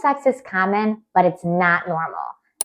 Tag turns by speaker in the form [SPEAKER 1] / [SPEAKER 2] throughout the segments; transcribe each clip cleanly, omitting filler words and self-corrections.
[SPEAKER 1] sex is common, but it's not normal.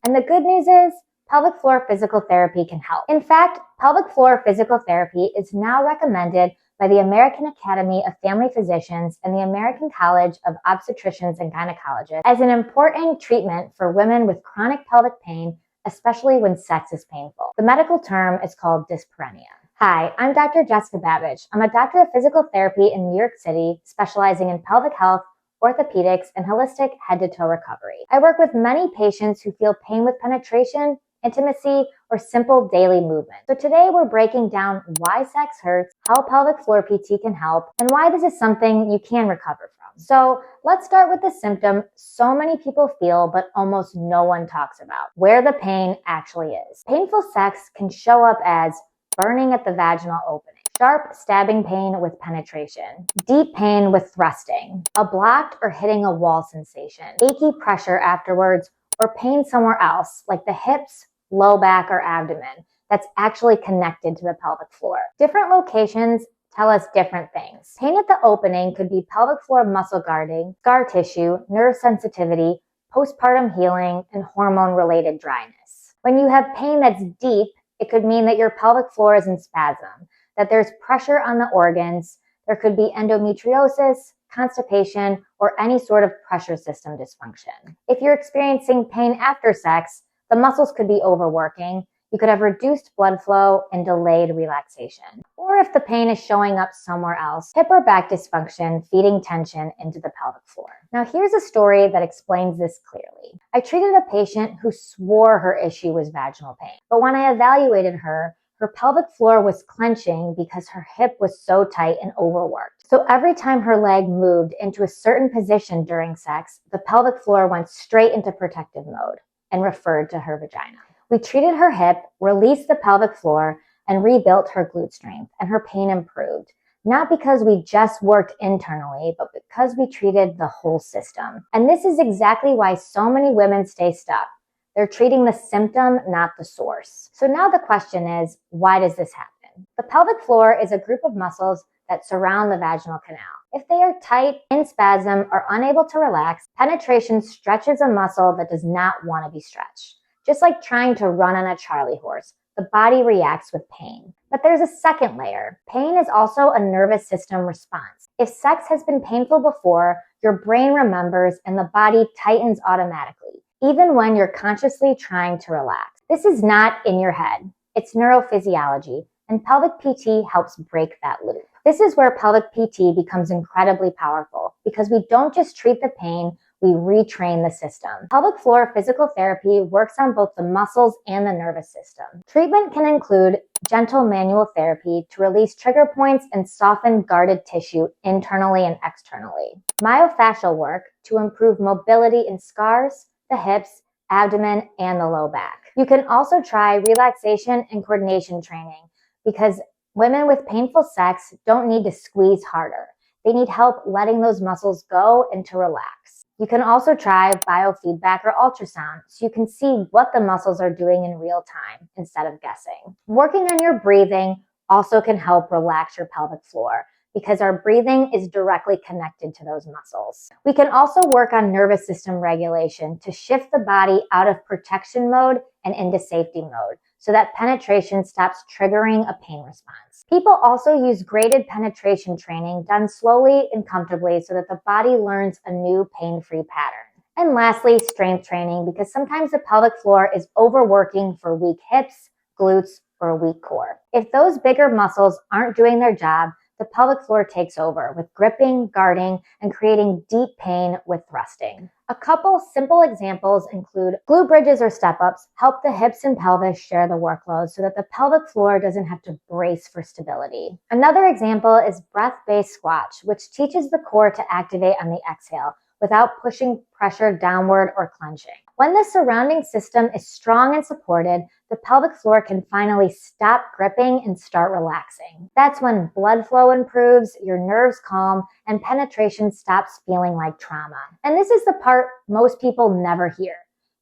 [SPEAKER 1] And the good news is, pelvic floor physical therapy can help. In fact, pelvic floor physical therapy is now recommended by the American Academy of Family Physicians and the American College of Obstetricians and Gynecologists as an important treatment for women with chronic pelvic pain, especially when sex is painful. The medical term is called dyspareunia. Hi, I'm Dr. Jessica Babich. I'm a doctor of physical therapy in New York City, specializing in pelvic health, orthopedics, and holistic head-to-toe recovery. I work with many patients who feel pain with penetration, intimacy, or simple daily movement. So today we're breaking down why sex hurts, how pelvic floor PT can help, and why this is something you can recover from. So let's start with the symptom so many people feel but almost no one talks about, where the pain actually is. Painful sex can show up as burning at the vaginal opening, sharp stabbing pain with penetration, deep pain with thrusting, a blocked or hitting a wall sensation, achy pressure afterwards, or pain somewhere else like the hips, low back, or abdomen that's actually connected to the pelvic floor. Different locations tell us different things. Pain at the opening could be pelvic floor muscle guarding, scar tissue, nerve sensitivity, postpartum healing, and hormone-related dryness. When you have pain that's deep, it could mean that your pelvic floor is in spasm, that there's pressure on the organs, there could be endometriosis, constipation, or any sort of pressure system dysfunction. If you're experiencing pain after sex, the muscles could be overworking, you could have reduced blood flow and delayed relaxation. Or if the pain is showing up somewhere else, hip or back dysfunction feeding tension into the pelvic floor. Now here's a story that explains this clearly. I treated a patient who swore her issue was vaginal pain, but when I evaluated her, her pelvic floor was clenching because her hip was so tight and overworked. So every time her leg moved into a certain position during sex, the pelvic floor went straight into protective mode and referred to her vagina. We treated her hip, released the pelvic floor, and rebuilt her glute strength, and her pain improved. Not because we just worked internally, but because we treated the whole system. And this is exactly why so many women stay stuck. They're treating the symptom, not the source. So now the question is, why does this happen? The pelvic floor is a group of muscles that surround the vaginal canal. If they are tight, in spasm, or unable to relax, penetration stretches a muscle that does not want to be stretched. Just like trying to run on a Charlie horse, the body reacts with pain. But there's a second layer. Pain is also a nervous system response. If sex has been painful before, your brain remembers and the body tightens automatically, even when you're consciously trying to relax. This is not in your head. It's neurophysiology, and pelvic PT helps break that loop. This is where pelvic PT becomes incredibly powerful because we don't just treat the pain, we retrain the system. Pelvic floor physical therapy works on both the muscles and the nervous system. Treatment can include gentle manual therapy to release trigger points and soften guarded tissue internally and externally. Myofascial work to improve mobility in scars, the hips, abdomen, and the low back. You can also try relaxation and coordination training because women with painful sex don't need to squeeze harder. They need help letting those muscles go and to relax. You can also try biofeedback or ultrasound so you can see what the muscles are doing in real time instead of guessing. Working on your breathing also can help relax your pelvic floor because our breathing is directly connected to those muscles. We can also work on nervous system regulation to shift the body out of protection mode and into safety mode so that penetration stops triggering a pain response. People also use graded penetration training done slowly and comfortably so that the body learns a new pain-free pattern. And lastly, strength training, because sometimes the pelvic floor is overworking for weak hips, glutes, or a weak core. If those bigger muscles aren't doing their job, the pelvic floor takes over with gripping, guarding, and creating deep pain with thrusting. A couple simple examples include glute bridges or step-ups help the hips and pelvis share the workload so that the pelvic floor doesn't have to brace for stability. Another example is breath-based squat, which teaches the core to activate on the exhale without pushing pressure downward or clenching. When the surrounding system is strong and supported, the pelvic floor can finally stop gripping and start relaxing. That's when blood flow improves, your nerves calm, and penetration stops feeling like trauma. And this is the part most people never hear.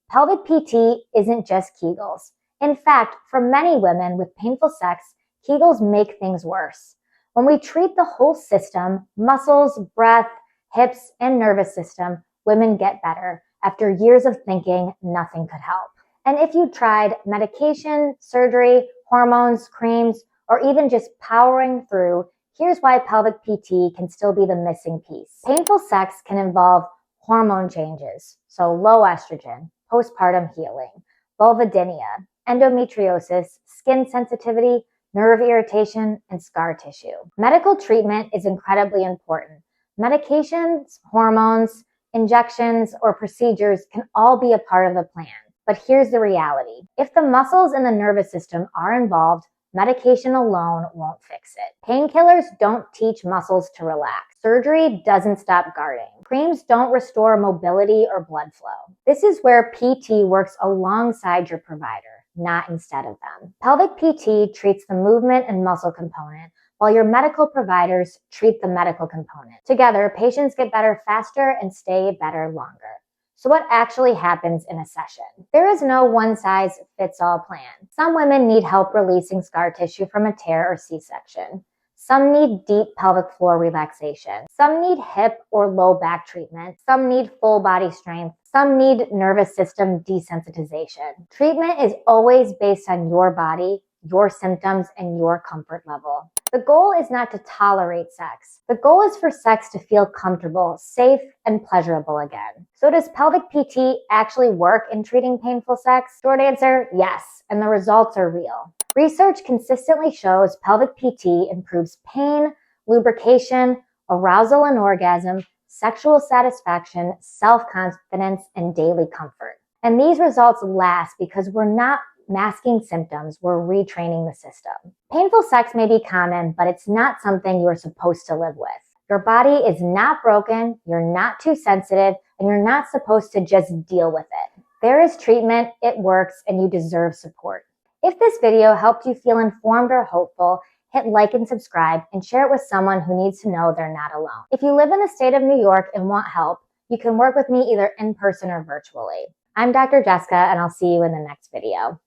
[SPEAKER 1] Pelvic PT isn't just Kegels. In fact, for many women with painful sex, Kegels make things worse. When we treat the whole system, muscles, breath, hips, and nervous system, women get better after years of thinking nothing could help. And if you tried medication, surgery, hormones, creams, or even just powering through, here's why pelvic PT can still be the missing piece. Painful sex can involve hormone changes, so low estrogen, postpartum healing, vulvodynia, endometriosis, skin sensitivity, nerve irritation, and scar tissue. Medical treatment is incredibly important. Medications, hormones, injections, or procedures can all be a part of the plan. But here's the reality. If the muscles in the nervous system are involved, medication alone won't fix it. Painkillers don't teach muscles to relax. Surgery doesn't stop guarding. Creams don't restore mobility or blood flow. This is where PT works alongside your provider, not instead of them. Pelvic PT treats the movement and muscle component, while your medical providers treat the medical component. Together, patients get better faster and stay better longer. So what actually happens in a session? There is no one-size-fits-all plan. Some women need help releasing scar tissue from a tear or C-section. Some need deep pelvic floor relaxation. Some need hip or low back treatment. Some need full body strength. Some need nervous system desensitization. Treatment is always based on your body, your symptoms, and your comfort level. The goal is not to tolerate sex. The goal is for sex to feel comfortable, safe, and pleasurable again. So does pelvic PT actually work in treating painful sex? Short answer, yes, and the results are real. Research consistently shows pelvic PT improves pain, lubrication, arousal and orgasm, sexual satisfaction, self-confidence, and daily comfort. And these results last because we're not masking symptoms, we're retraining the system. Painful sex may be common, but it's not something you're supposed to live with. Your body is not broken, you're not too sensitive, and you're not supposed to just deal with it. There is treatment, it works, and you deserve support. If this video helped you feel informed or hopeful, hit like and subscribe and share it with someone who needs to know they're not alone. If you live in the state of New York and want help, you can work with me either in person or virtually. I'm Dr. Jessica, and I'll see you in the next video.